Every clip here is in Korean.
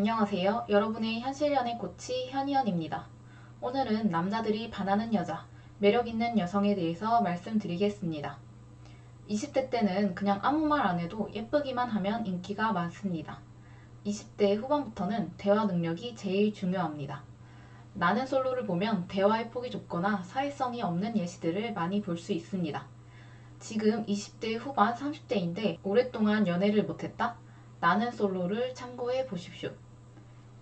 안녕하세요. 여러분의 현실연애 코치 현희연입니다. 오늘은 남자들이 반하는 여자, 매력있는 여성에 대해서 말씀드리겠습니다. 20대 때는 그냥 아무 말 안 해도 예쁘기만 하면 인기가 많습니다. 20대 후반부터는 대화 능력이 제일 중요합니다. 나는 솔로를 보면 대화의 폭이 좁거나 사회성이 없는 예시들을 많이 볼 수 있습니다. 지금 20대 후반 30대인데 오랫동안 연애를 못했다? 나는 솔로를 참고해 보십시오.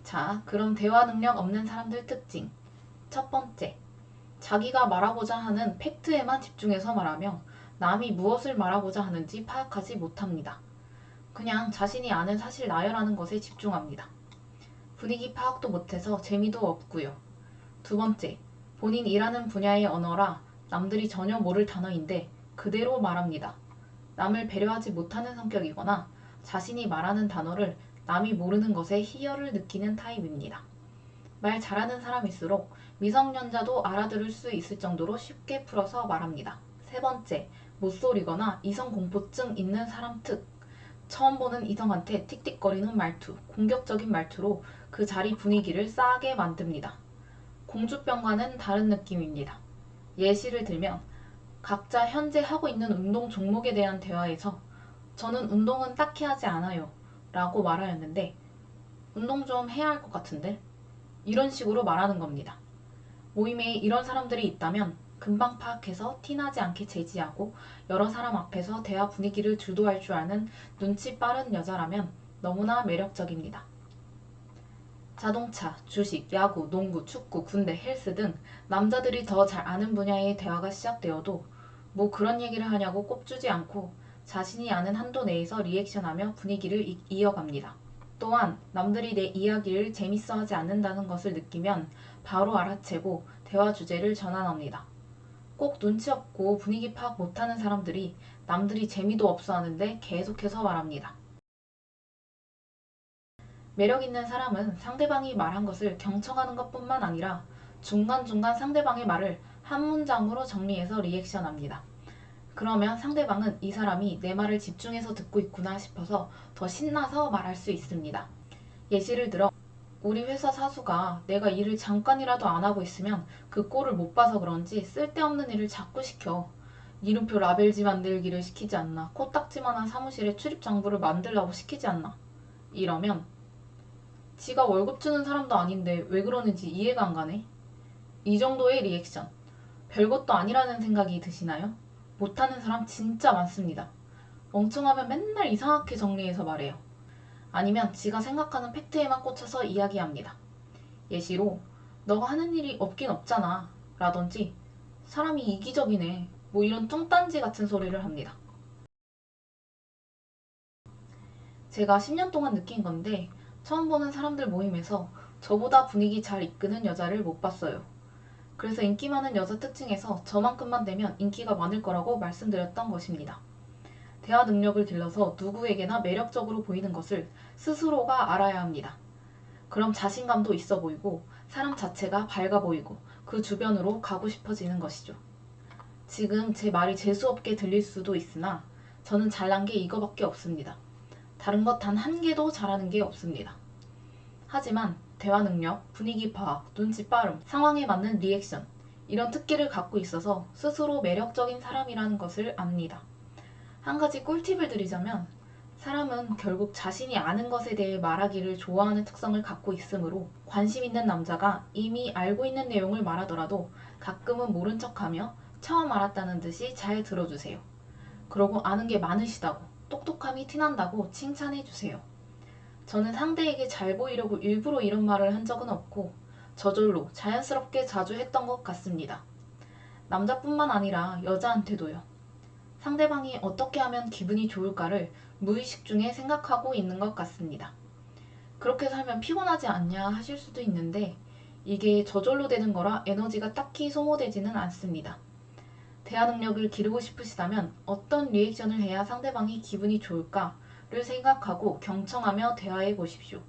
자, 그럼 대화 능력 없는 사람들 특징. 첫 번째, 자기가 말하고자 하는 팩트에만 집중해서 말하며 남이 무엇을 말하고자 하는지 파악하지 못합니다. 그냥 자신이 아는 사실 나열하는 것에 집중합니다. 분위기 파악도 못해서 재미도 없고요. 두 번째, 본인 일하는 분야의 언어라 남들이 전혀 모를 단어인데 그대로 말합니다. 남을 배려하지 못하는 성격이거나 자신이 말하는 단어를 남이 모르는 것에 희열을 느끼는 타입입니다. 말 잘하는 사람일수록 미성년자도 알아들을 수 있을 정도로 쉽게 풀어서 말합니다. 세 번째, 못소리거나 이성공포증 있는 사람 특. 처음 보는 이성한테 틱틱거리는 말투, 공격적인 말투로 그 자리 분위기를 싸하게 만듭니다. 공주병과는 다른 느낌입니다. 예시를 들면 각자 현재 하고 있는 운동 종목에 대한 대화에서 저는 운동은 딱히 하지 않아요 라고 말하였는데 운동 좀 해야 할 것 같은데 이런 식으로 말하는 겁니다. 모임에 이런 사람들이 있다면 금방 파악해서 티나지 않게 제지하고 여러 사람 앞에서 대화 분위기를 주도할 줄 아는 눈치 빠른 여자라면 너무나 매력적입니다. 자동차, 주식, 야구, 농구, 축구, 군대, 헬스 등 남자들이 더 잘 아는 분야의 대화가 시작되어도 뭐 그런 얘기를 하냐고 꼽주지 않고 자신이 아는 한도 내에서 리액션하며 분위기를 이어갑니다. 또한 남들이 내 이야기를 재밌어하지 않는다는 것을 느끼면 바로 알아채고 대화 주제를 전환합니다. 꼭 눈치 없고 분위기 파악 못하는 사람들이 남들이 재미도 없어 하는데 계속해서 말합니다. 매력 있는 사람은 상대방이 말한 것을 경청하는 것뿐만 아니라 중간중간 상대방의 말을 한 문장으로 정리해서 리액션합니다. 그러면 상대방은 이 사람이 내 말을 집중해서 듣고 있구나 싶어서 더 신나서 말할 수 있습니다. 예시를 들어 우리 회사 사수가 내가 일을 잠깐이라도 안 하고 있으면 그 꼴을 못 봐서 그런지 쓸데없는 일을 자꾸 시켜. 이름표 라벨지 만들기를 시키지 않나. 코딱지만한 사무실에 출입 장부를 만들라고 시키지 않나. 이러면 지가 월급 주는 사람도 아닌데 왜 그러는지 이해가 안 가네. 이 정도의 리액션. 별것도 아니라는 생각이 드시나요? 못하는 사람 진짜 많습니다. 멍청하면 맨날 이상하게 정리해서 말해요. 아니면 지가 생각하는 팩트에만 꽂혀서 이야기합니다. 예시로 너가 하는 일이 없긴 없잖아 라든지 사람이 이기적이네 뭐 이런 뚱딴지 같은 소리를 합니다. 제가 10년 동안 느낀 건데 처음 보는 사람들 모임에서 저보다 분위기 잘 이끄는 여자를 못 봤어요. 그래서 인기 많은 여자 특징에서 저만큼만 되면 인기가 많을 거라고 말씀드렸던 것입니다. 대화 능력을 길러서 누구에게나 매력적으로 보이는 것을 스스로가 알아야 합니다. 그럼 자신감도 있어 보이고 사람 자체가 밝아 보이고 그 주변으로 가고 싶어지는 것이죠. 지금 제 말이 재수없게 들릴 수도 있으나 저는 잘난 게 이거밖에 없습니다. 다른 것 단 한 개도 잘하는 게 없습니다. 하지만 대화 능력, 분위기 파악, 눈치 빠름, 상황에 맞는 리액션 이런 특기를 갖고 있어서 스스로 매력적인 사람이라는 것을 압니다. 한 가지 꿀팁을 드리자면 사람은 결국 자신이 아는 것에 대해 말하기를 좋아하는 특성을 갖고 있으므로 관심 있는 남자가 이미 알고 있는 내용을 말하더라도 가끔은 모른 척하며 처음 알았다는 듯이 잘 들어주세요. 그러고 아는 게 많으시다고 똑똑함이 티난다고 칭찬해주세요. 저는 상대에게 잘 보이려고 일부러 이런 말을 한 적은 없고 저절로 자연스럽게 자주 했던 것 같습니다. 남자뿐만 아니라 여자한테도요. 상대방이 어떻게 하면 기분이 좋을까를 무의식 중에 생각하고 있는 것 같습니다. 그렇게 살면 피곤하지 않냐 하실 수도 있는데 이게 저절로 되는 거라 에너지가 딱히 소모되지는 않습니다. 대화 능력을 기르고 싶으시다면 어떤 리액션을 해야 상대방이 기분이 좋을까를 생각하고 경청하며 대화해 보십시오.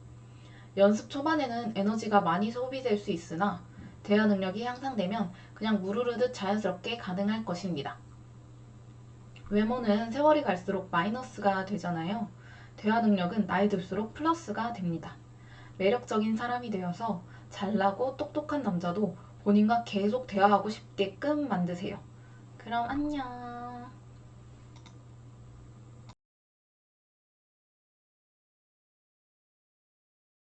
연습 초반에는 에너지가 많이 소비될 수 있으나 대화 능력이 향상되면 그냥 물 흐르듯 자연스럽게 가능할 것입니다. 외모는 세월이 갈수록 마이너스가 되잖아요. 대화 능력은 나이 들수록 플러스가 됩니다. 매력적인 사람이 되어서 잘나고 똑똑한 남자도 본인과 계속 대화하고 싶게끔 만드세요. 그럼 안녕.